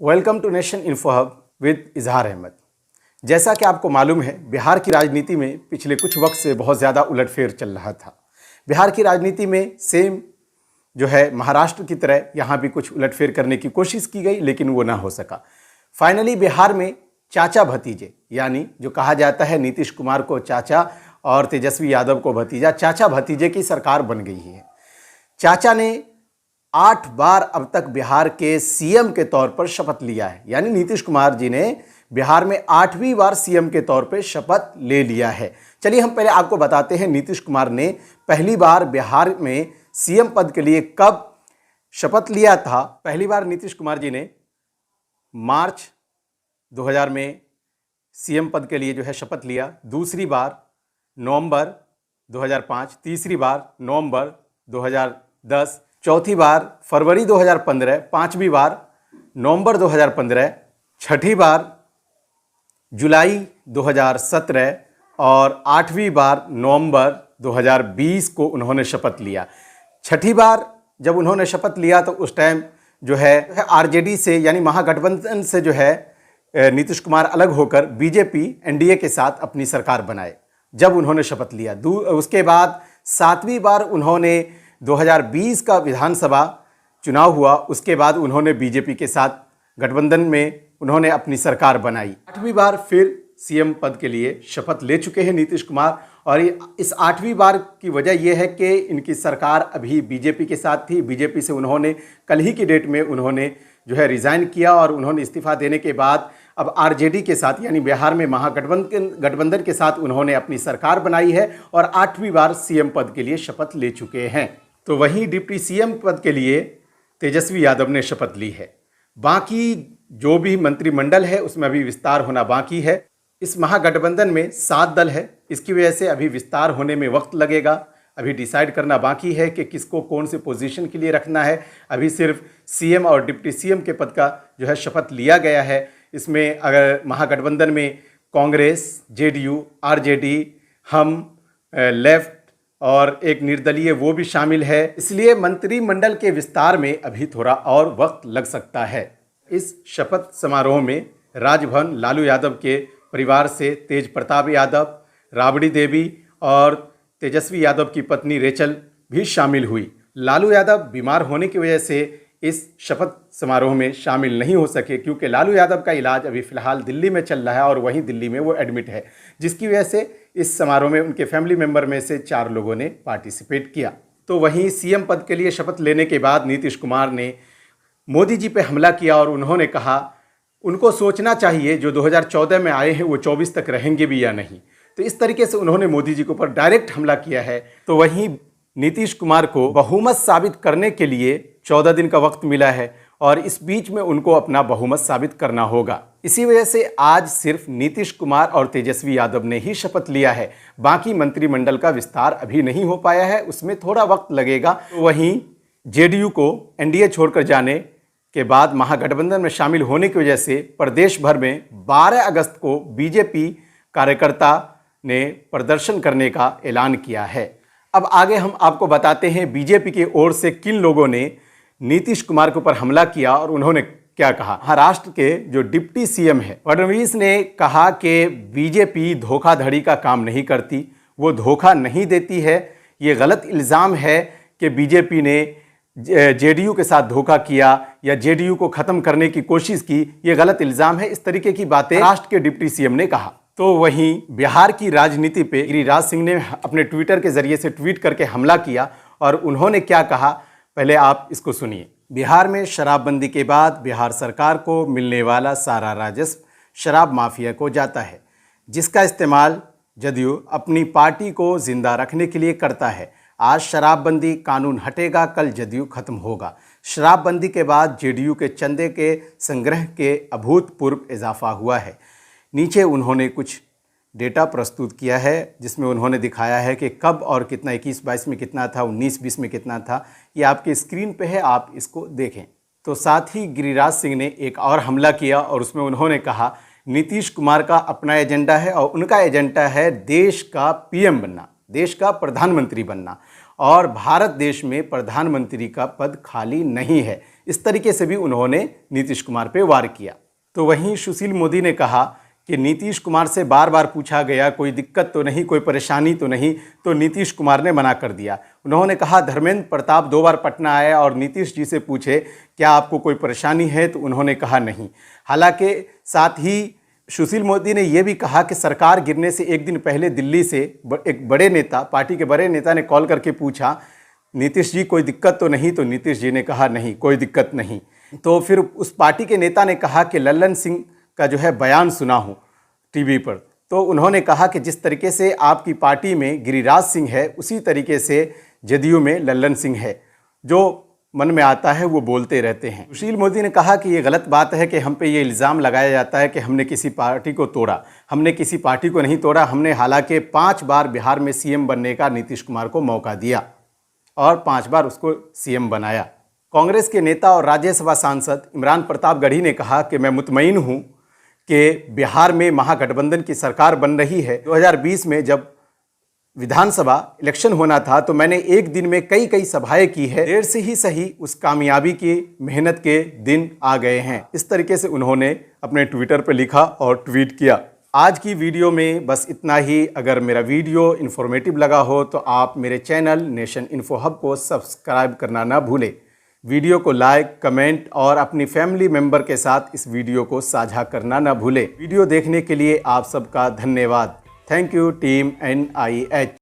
Welcome to Nation Info Hub with Izhar Ahmad. जैसा कि आपको मालूम है, बिहार की राजनीति में पिछले कुछ वक्त से बहुत ज़्यादा उलटफेर चल रहा था। बिहार की राजनीति में सेम जो है महाराष्ट्र की तरह यहाँ भी कुछ उलटफेर करने की कोशिश की गई, लेकिन वो ना हो सका। फाइनली बिहार में चाचा भतीजे, यानी जो कहा जाता है नीतीश कुमार को चाचा और तेजस्वी यादव को भतीजा, चाचा भतीजे की सरकार बन गई है। चाचा ने 8 बार अब तक बिहार के सीएम के तौर पर शपथ लिया है, यानी नीतीश कुमार जी ने बिहार में 8वीं बार सीएम के तौर पर शपथ ले लिया है। चलिए हम पहले आपको बताते हैं नीतीश कुमार ने पहली बार बिहार में सीएम पद के लिए कब शपथ लिया था। पहली बार नीतीश कुमार जी ने मार्च 2000 में सीएम पद के लिए जो है शपथ लिया, दूसरी बार नवंबर 2005, तीसरी बार नवंबर 2010, चौथी बार फरवरी 2015, पांचवी बार नवंबर 2015, छठी बार जुलाई 2017 और आठवीं बार नवंबर 2020 को उन्होंने शपथ लिया। छठी बार जब उन्होंने शपथ लिया तो उस टाइम जो है आरजेडी से यानी महागठबंधन से जो है नीतीश कुमार अलग होकर बीजेपी एनडीए के साथ अपनी सरकार बनाए जब उन्होंने शपथ लिया। उसके बाद 7वीं बार उन्होंने 2020 का विधानसभा चुनाव हुआ, उसके बाद उन्होंने बीजेपी के साथ गठबंधन में उन्होंने अपनी सरकार बनाई। 8वीं बार फिर सीएम पद के लिए शपथ ले चुके हैं नीतीश कुमार, और इस 8वीं बार की वजह यह है कि इनकी सरकार अभी बीजेपी के साथ थी। बीजेपी से उन्होंने कल ही की डेट में उन्होंने जो है रिज़ाइन किया और उन्होंने इस्तीफा देने के बाद अब आरजेडी के साथ यानी बिहार में महागठबंधन के साथ उन्होंने अपनी सरकार बनाई है और 8वीं बार सीएम पद के लिए शपथ ले चुके हैं। तो वहीं डिप्टी सीएम पद के लिए तेजस्वी यादव ने शपथ ली है। बाकी जो भी मंत्रिमंडल है उसमें अभी विस्तार होना बाकी है। इस महागठबंधन में 7 दल है, इसकी वजह से अभी विस्तार होने में वक्त लगेगा। अभी डिसाइड करना बाकी है कि किसको कौन से पोजीशन के लिए रखना है। अभी सिर्फ सीएम और डिप्टी सीएम के पद का जो है शपथ लिया गया है। इसमें अगर महागठबंधन में कांग्रेस, जेडीयू, आरजेडी, हम, लेफ्ट और एक निर्दलीय वो भी शामिल है, इसलिए मंत्रिमंडल के विस्तार में अभी थोड़ा और वक्त लग सकता है। इस शपथ समारोह में राजभवन लालू यादव के परिवार से तेज प्रताप यादव, राबड़ी देवी और तेजस्वी यादव की पत्नी रेचल भी शामिल हुई। लालू यादव बीमार होने की वजह से इस शपथ समारोह में शामिल नहीं हो सके, क्योंकि लालू यादव का इलाज अभी फ़िलहाल दिल्ली में चल रहा है और वहीं दिल्ली में वो एडमिट है, जिसकी वजह से इस समारोह में उनके फैमिली मेंबर में से 4 लोगों ने पार्टिसिपेट किया। तो वहीं सीएम पद के लिए शपथ लेने के बाद नीतीश कुमार ने मोदी जी पे हमला किया और उन्होंने कहा उनको सोचना चाहिए जो 2014 में आए हैं वो 24 तक रहेंगे भी या नहीं। तो इस तरीके से उन्होंने मोदी जी के ऊपर डायरेक्ट हमला किया है। तो वहीं नीतीश कुमार को बहुमत साबित करने के लिए 14 दिन का वक्त मिला है और इस बीच में उनको अपना बहुमत साबित करना होगा। इसी वजह से आज सिर्फ नीतीश कुमार और तेजस्वी यादव ने ही शपथ लिया है। बाकी मंत्रिमंडल का विस्तार अभी नहीं हो पाया है, उसमें थोड़ा वक्त लगेगा। तो वहीं जेडीयू को एनडीए छोड़कर जाने के बाद महागठबंधन में शामिल होने की वजह से प्रदेश भर में 12 अगस्त को बीजेपी कार्यकर्ता ने प्रदर्शन करने का ऐलान किया है। अब आगे हम आपको बताते हैं बीजेपी की ओर से किन लोगों ने नीतीश कुमार के ऊपर हमला किया और उन्होंने क्या कहा। महाराष्ट्र के जो डिप्टी सीएम है फडणवीस ने कहा कि बीजेपी धोखाधड़ी का काम नहीं करती, वो धोखा नहीं देती है। ये गलत इल्ज़ाम है कि बीजेपी ने जेडीयू के साथ धोखा किया या जेडीयू को ख़त्म करने की कोशिश की, ये गलत इल्ज़ाम है। इस तरीके की बातें महाराष्ट्र के डिप्टी सीएम ने कहा। तो वहीं बिहार की राजनीति पे गिरिराज सिंह ने अपने ट्विटर के जरिए से ट्वीट करके हमला किया और उन्होंने क्या कहा, पहले आप इसको सुनिए। बिहार में शराबबंदी के बाद बिहार सरकार को मिलने वाला सारा राजस्व शराब माफिया को जाता है, जिसका इस्तेमाल जदयू अपनी पार्टी को जिंदा रखने के लिए करता है। आज शराबबंदी कानून हटेगा, कल जदयू खत्म होगा। शराबबंदी के बाद जेडीयू के चंदे के संग्रह के अभूतपूर्व इजाफा हुआ है। नीचे उन्होंने कुछ डेटा प्रस्तुत किया है जिसमें उन्होंने दिखाया है कि कब और कितना 21-22 में कितना था, 19-20 में कितना था। ये आपके स्क्रीन पे है, आप इसको देखें। तो साथ ही गिरिराज सिंह ने एक और हमला किया और उसमें उन्होंने कहा नीतीश कुमार का अपना एजेंडा है और उनका एजेंडा है देश का पीएम बनना, देश का प्रधानमंत्री बनना। और भारत देश में प्रधानमंत्री का पद खाली नहीं है। इस तरीके से भी उन्होंने नीतीश कुमार पे वार किया। तो वहीं सुशील मोदी ने कहा कि नीतीश कुमार से बार बार पूछा गया कोई दिक्कत तो नहीं, कोई परेशानी तो नहीं, तो नीतीश कुमार ने मना कर दिया। उन्होंने कहा धर्मेंद्र प्रताप 2 बार पटना आया और नीतीश जी से पूछे क्या आपको कोई परेशानी है, तो उन्होंने कहा नहीं। हालांकि साथ ही सुशील मोदी ने यह भी कहा कि सरकार गिरने से एक दिन पहले दिल्ली से एक बड़े नेता, पार्टी के बड़े नेता ने कॉल करके पूछा नीतीश जी कोई दिक्कत तो नहीं, तो नीतीश जी ने कहा नहीं, कोई दिक्कत नहीं। तो फिर उस पार्टी के नेता ने कहा कि लल्लन सिंह का जो है बयान सुना हूँ टीवी पर, तो उन्होंने कहा कि जिस तरीके से आपकी पार्टी में गिरिराज सिंह है उसी तरीके से जदयू में लल्लन सिंह है, जो मन में आता है वो बोलते रहते हैं। सुशील मोदी ने कहा कि ये गलत बात है कि हम पे ये इल्ज़ाम लगाया जाता है कि हमने किसी पार्टी को तोड़ा। हमने किसी पार्टी को नहीं तोड़ा। हमने हालांकि 5 बार बिहार में सीएम बनने का नीतीश कुमार को मौका दिया और 5 बार उसको सीएम बनाया। कांग्रेस के नेता और राज्यसभा सांसद इमरान प्रतापगढ़ी ने कहा कि मैं मुतमईन हूँ कि बिहार में महागठबंधन की सरकार बन रही है। 2020 में जब विधानसभा इलेक्शन होना था तो मैंने एक दिन में कई सभाएं की है। देर से ही सही उस कामयाबी की मेहनत के दिन आ गए हैं। इस तरीके से उन्होंने अपने ट्विटर पर लिखा और ट्वीट किया। आज की वीडियो में बस इतना ही। अगर मेरा वीडियो इन्फॉर्मेटिव लगा हो तो आप मेरे चैनल नेशन इन्फो हब को सब्सक्राइब करना ना भूलें। वीडियो को लाइक, कमेंट और अपनी फैमिली मेंबर के साथ इस वीडियो को साझा करना ना भूलें। वीडियो देखने के लिए आप सबका धन्यवाद। Thank you team NIH।